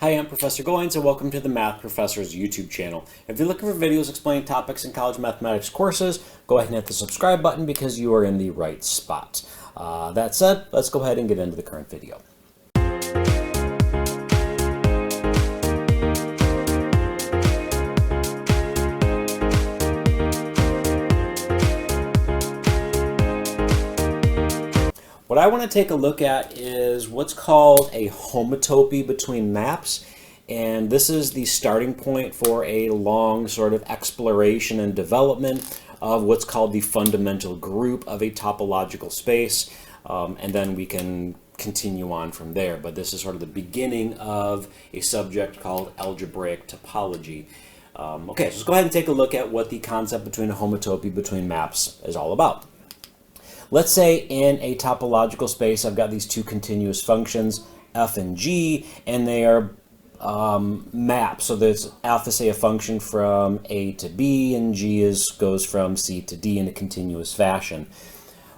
Hi, I'm Professor Goins, and welcome to the Math Professor's YouTube channel. If you're looking for videos explaining topics in college mathematics courses, go ahead and hit the subscribe button because you are in the right spot. That said, let's go ahead and get into the current video. What I want to take a look at is what's called a homotopy between maps, and this is the starting point for a long sort of exploration and development of what's called the fundamental group of a topological space, and then we can continue on from there. But this is sort of the beginning of a subject called algebraic topology. Okay, so let's go ahead and take a look at what the concept between a homotopy between maps is all about. Let's say in a topological space, I've got these two continuous functions, f and g, and they are maps. So there's f is, say, a function from a to b, and g goes from c to d in a continuous fashion.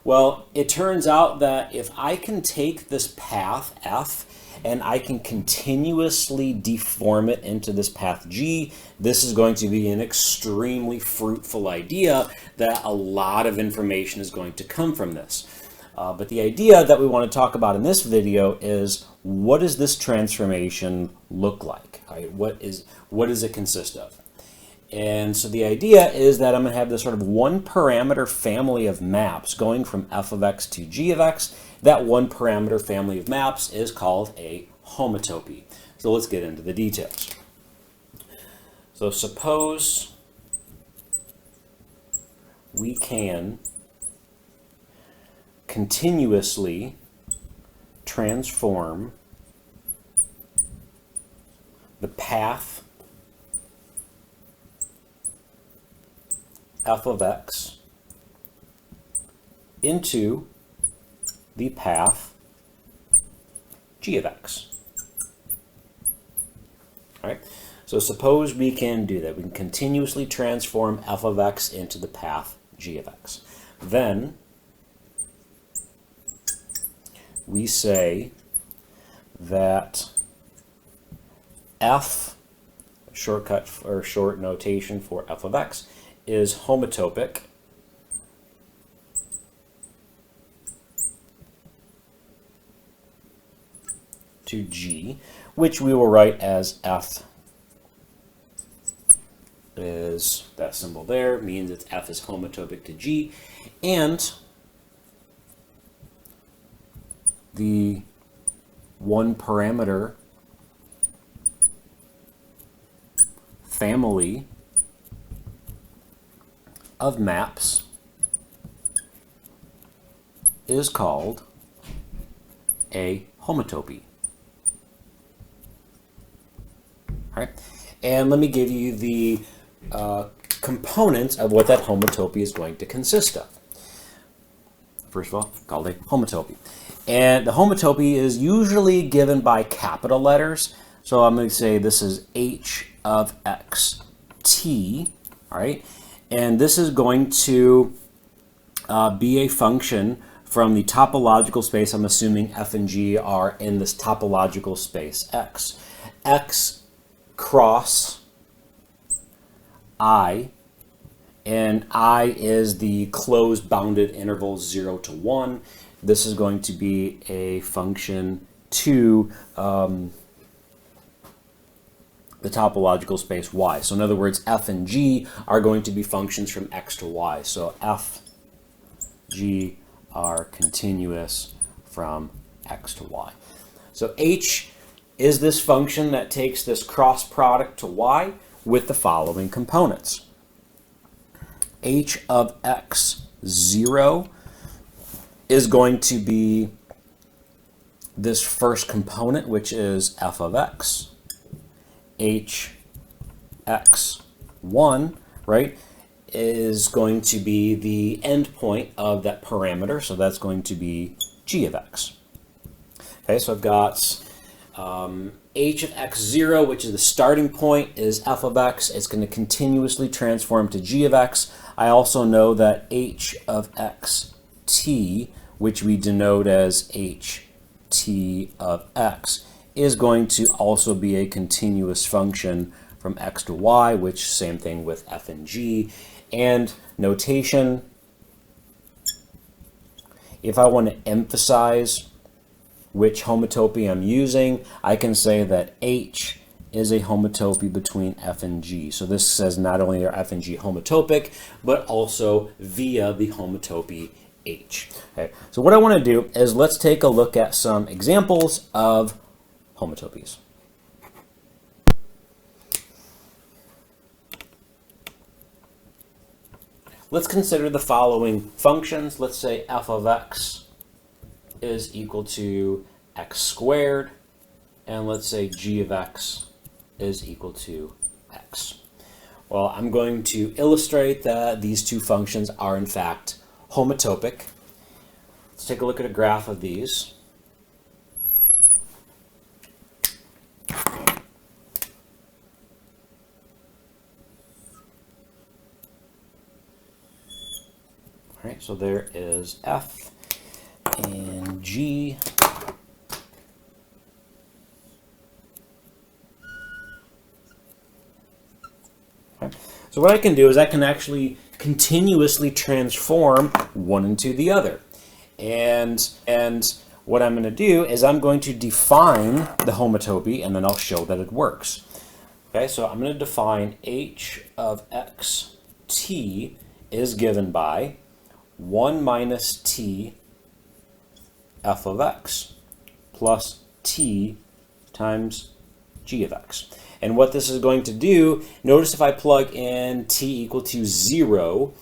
Well, it turns out that if I can take this path, f, and I can continuously deform it into this path g, this is going to be an extremely fruitful idea that a lot of information is going to come from this. But the idea that we want to talk about in this video is, what does this transformation look like? Right? What does it consist of? And so the idea is that I'm going to have this sort of one parameter family of maps going from f of x to g of x. That one parameter family of maps is called a homotopy. So let's get into the details. So suppose we can continuously transform the path f of x into the path g of x. All right, so suppose we can do that. We can continuously transform f of x into the path g of x. Then we say that f, shortcut or short notation for f of x, is homotopic to g, which we will write as f is that symbol there, means that f is homotopic to g, and the one parameter family of maps is called a homotopy. All right, and let me give you the components of what that homotopy is going to consist of. First of all, called a homotopy. And the homotopy is usually given by capital letters. So I'm going to say this is h of x t, all right? And this is going to be a function from the topological space. I'm assuming f and g are in this topological space x. X cross I, and I is the closed bounded interval 0 to 1. This is going to be a function to the topological space y. So in other words, f and g are going to be functions from x to y. So f, g are continuous from x to y. So h is this function that takes this cross product to y with the following components. H of x 0 is going to be this first component, which is f of x. H x 1, right, is going to be the endpoint of that parameter, so that's going to be g of x. Okay, so I've got h of x0, which is the starting point, is f of x. It's going to continuously transform to g of x. I also know that h of xt, which we denote as ht of x, is going to also be a continuous function from x to y, which same thing with f and g. And notation, if I want to emphasize which homotopy I'm using, I can say that H is a homotopy between f and g. So this says not only are f and g homotopic, but also via the homotopy H. Okay, so what I want to do is let's take a look at some examples of homotopies. Let's consider the following functions. Let's say f of x is equal to x squared, and let's say g of x is equal to x. Well, I'm going to illustrate that these two functions are in fact homotopic. Let's take a look at a graph of these. All right, so there is f and g. Okay. So what I can do is I can actually continuously transform one into the other. And what I'm going to do is I'm going to define the homotopy, and then I'll show that it works. Okay, so I'm going to define h of x t is given by 1 minus t f of x plus t times g of x. And what this is going to do, notice if I plug in t equal to 0,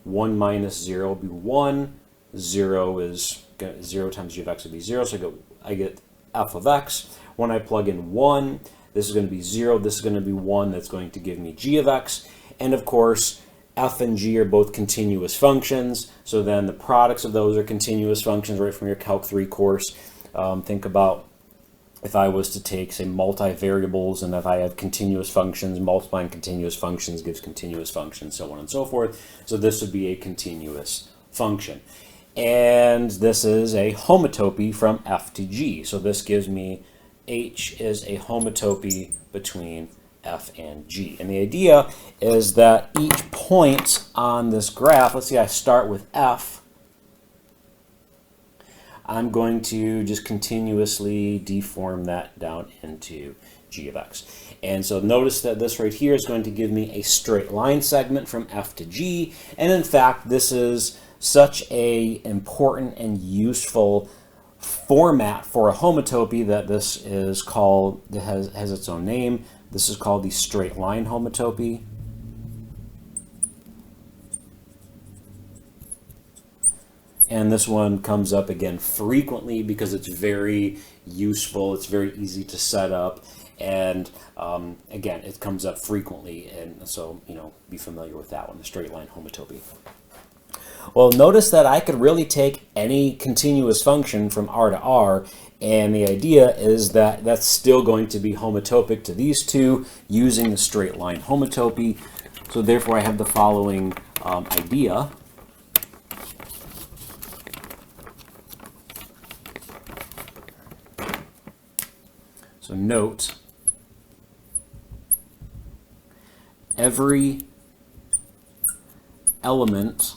1 minus 0 will be 1, 0 is 0 times g of x would be 0, so I get f of x. When I plug in 1, this is going to be 0, this is going to be 1, that's going to give me g of x. And of course, f and g are both continuous functions, so then the products of those are continuous functions right from your Calc 3 course. Think about if I was to take, say, multivariables, and if I have continuous functions, multiplying continuous functions gives continuous functions, so on and so forth. So this would be a continuous function. And this is a homotopy from f to g. So this gives me h is a homotopy between f and g. And the idea is that each point on this graph, let's see, I start with f, I'm going to just continuously deform that down into g of x. And so notice that this right here is going to give me a straight line segment from f to g. And in fact, this is such a important and useful format for a homotopy that this is called, it has its own name. This is called the straight line homotopy. And this one comes up again frequently because it's very useful, it's very easy to set up, and again, it comes up frequently, and so, be familiar with that one, the straight line homotopy. Well, notice that I could really take any continuous function from R to R, and the idea is that that's still going to be homotopic to these two using the straight line homotopy. So therefore I have the following idea. So note, every element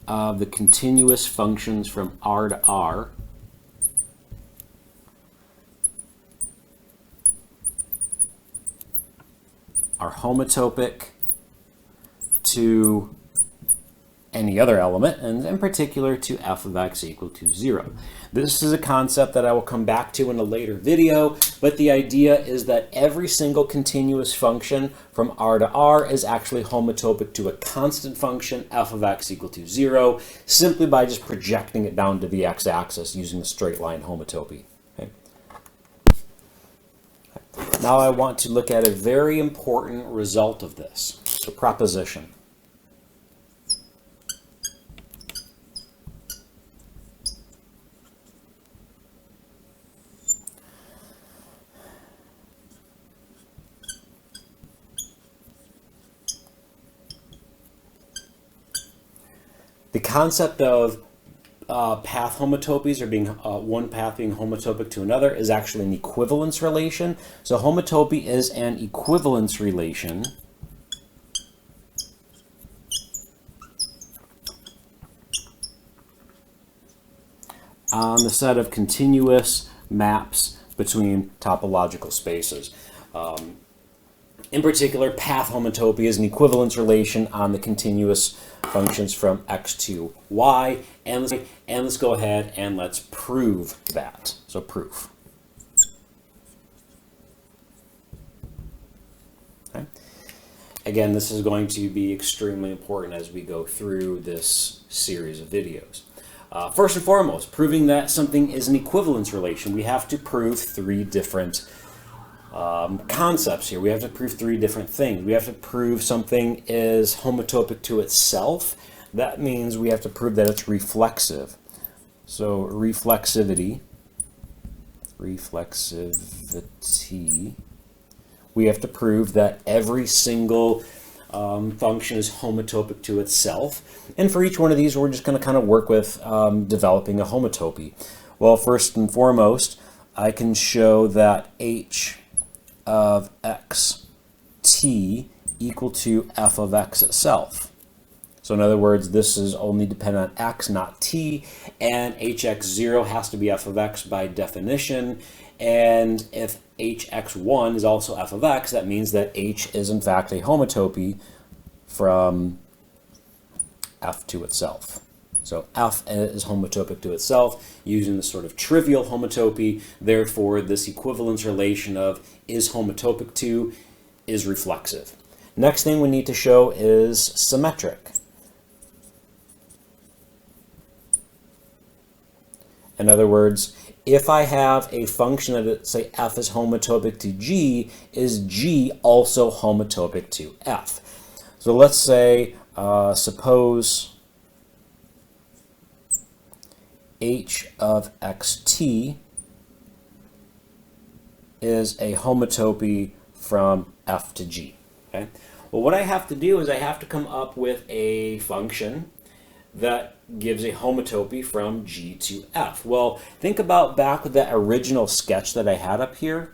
of the continuous functions from R to R are homotopic to any other element, and in particular to f of x equal to 0. This is a concept that I will come back to in a later video, but the idea is that every single continuous function from R to R is actually homotopic to a constant function, f of x equal to 0, simply by just projecting it down to the x-axis using the straight line homotopy. Okay. Now I want to look at a very important result of this, so proposition. The concept of path homotopies, or being one path being homotopic to another, is actually an equivalence relation. So homotopy is an equivalence relation on the set of continuous maps between topological spaces. In particular, path homotopy is an equivalence relation on the continuous functions from x to y. And let's go ahead and let's prove that. So proof. Okay. Again, this is going to be extremely important as we go through this series of videos. First and foremost, proving that something is an equivalence relation, we have to prove three different concepts here. We have to prove three different things. We have to prove something is homotopic to itself. That means we have to prove that it's reflexive. So reflexivity. We have to prove that every single function is homotopic to itself. And for each one of these, we're just going to kind of work with developing a homotopy. Well, first and foremost, I can show that h of x t equal to f of x itself. So in other words, this is only dependent on x, not t, and hx0 has to be f of x by definition. And if hx1 is also f of x, that means that h is in fact a homotopy from f to itself. So f is homotopic to itself using the sort of trivial homotopy. Therefore, this equivalence relation of is homotopic to is reflexive. Next thing we need to show is symmetric. In other words, if I have a function that, say, f is homotopic to g, is g also homotopic to f? So let's say, suppose h of xt is a homotopy from f to g. Okay? Well, what I have to do is I have to come up with a function that gives a homotopy from g to f. Well, think about back with that original sketch that I had up here.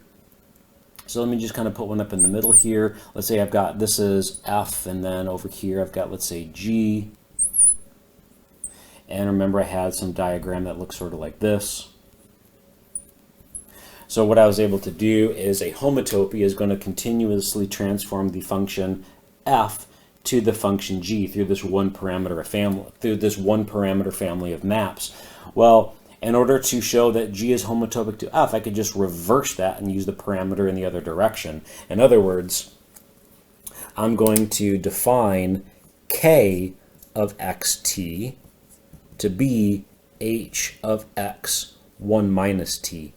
So let me just kind of put one up in the middle here. Let's say I've got, this is f, and then over here I've got, let's say, g. And remember I had some diagram that looks sort of like this. So what I was able to do is a homotopy is going to continuously transform the function f to the function g through this one parameter family of maps. Well, in order to show that g is homotopic to f, I could just reverse that and use the parameter in the other direction. In other words, I'm going to define k of xt to be h of x 1 minus t.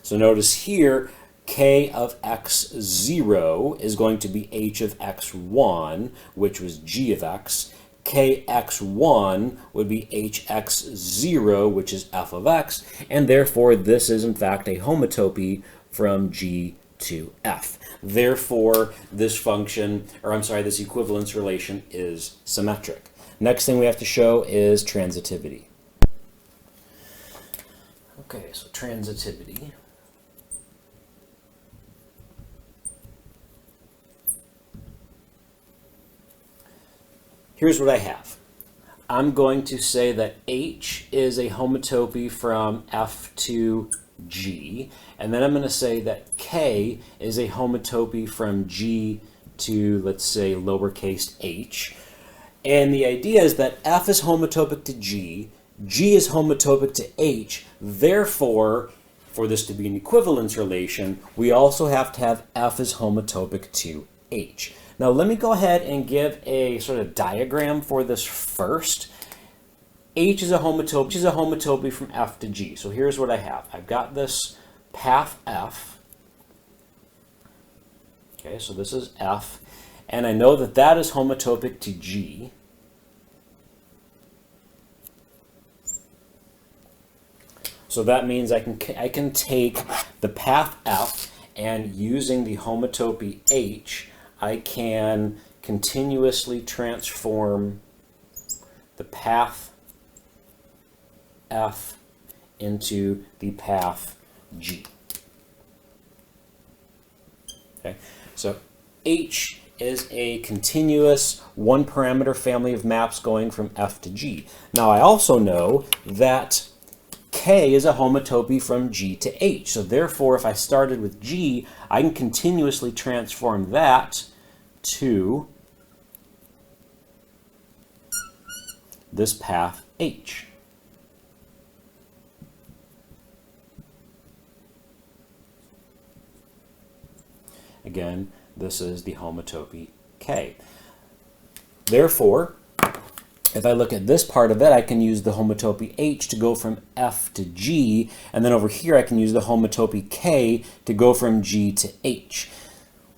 So notice here, k of x0 is going to be h of x1, which was g of x. kx1 would be hx0, which is f of x, and therefore this is in fact a homotopy from g to f. Therefore, this function, or I'm sorry, this equivalence relation is symmetric. Next thing we have to show is transitivity. Okay, so transitivity. Here's what I have. I'm going to say that h is a homotopy from f to g, and then I'm going to say that k is a homotopy from g to, let's say, lowercase h. And the idea is that f is homotopic to g, g is homotopic to h, therefore, for this to be an equivalence relation, we also have to have f is homotopic to h. Now let me go ahead and give a sort of diagram for this first. H is a homotopy from f to g. So here's what I have. I've got this path f. Okay, so this is f. And I know that that is homotopic to g. So that means I can take the path f, and using the homotopy h, I can continuously transform the path F into the path G. Okay, so H is a continuous one-parameter family of maps going from F to G. Now I also know that K is a homotopy from G to H. So therefore, if I started with G, I can continuously transform that to this path H. Again, this is the homotopy K. Therefore, if I look at this part of it, I can use the homotopy H to go from F to G, and then over here I can use the homotopy K to go from G to H.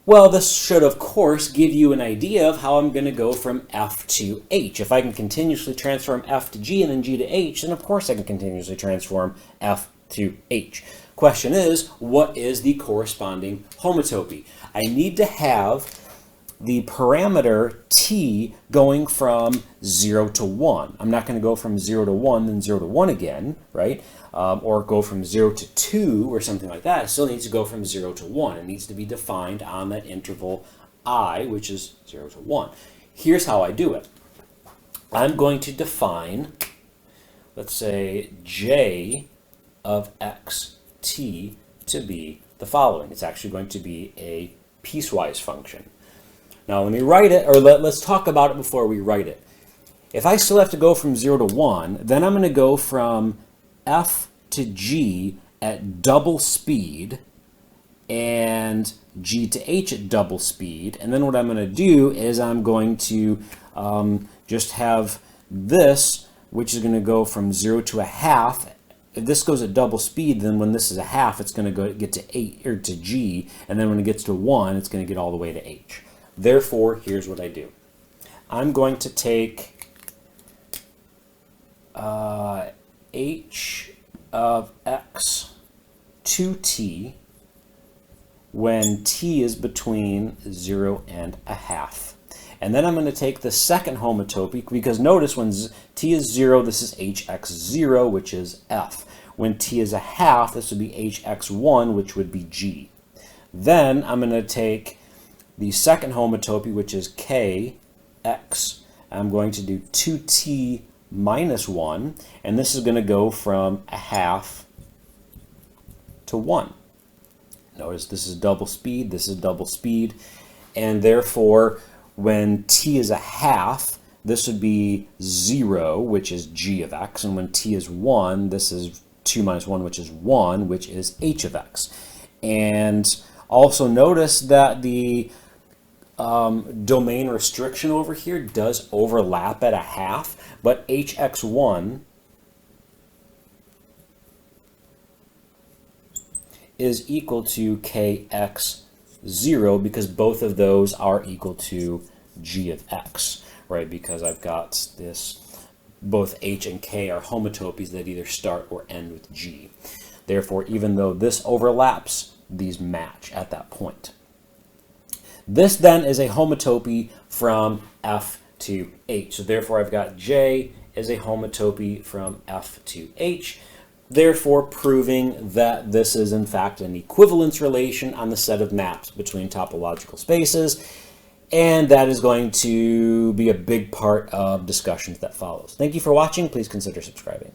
Well, this should, of course, give you an idea of how I'm going to go from F to H. If I can continuously transform F to G and then G to H, then of course I can continuously transform F to H. Question is, what is the corresponding homotopy? I need to have the parameter t going from 0 to 1. I'm not going to go from 0 to 1, then 0 to 1 again, right? Or go from 0 to 2 or something like that. It still needs to go from 0 to 1. It needs to be defined on that interval I, which is 0 to 1. Here's how I do it. I'm going to define, let's say, j of xt to be the following. It's actually going to be a piecewise function. Now let me write it, or let's talk about it before we write it. If I still have to go from 0 to 1, then I'm going to go from F to G at double speed and G to H at double speed. And then what I'm going to do is I'm going to just have this, which is going to go from 0 to a half. If this goes at double speed, then when this is a half, it's going to get to 8 or to G, and then when it gets to 1, it's going to get all the way to H. Therefore, here's what I do. I'm going to take h of x to t when t is between 0 and a half. And then I'm going to take the second homotopy, because notice when t is 0, this is hx0, which is f. When t is a half, this would be hx1, which would be g. Then I'm going to take the second homotopy, which is kx. I'm going to do 2t minus 1, and this is going to go from a half to 1. Notice this is double speed, this is double speed, and therefore when t is a half, this would be 0, which is g of x, and when t is 1, this is 2 minus 1, which is 1, which is h of x. And also notice that the domain restriction over here does overlap at a half, but hx1 is equal to kx0 because both of those are equal to g of x, right? Because I've got this, both h and k are homotopies that either start or end with g. Therefore, even though this overlaps, these match at that point. This then is a homotopy from F to H. So therefore I've got J is a homotopy from F to H, therefore proving that this is in fact an equivalence relation on the set of maps between topological spaces, and that is going to be a big part of discussions that follows. Thank you for watching. Please consider subscribing.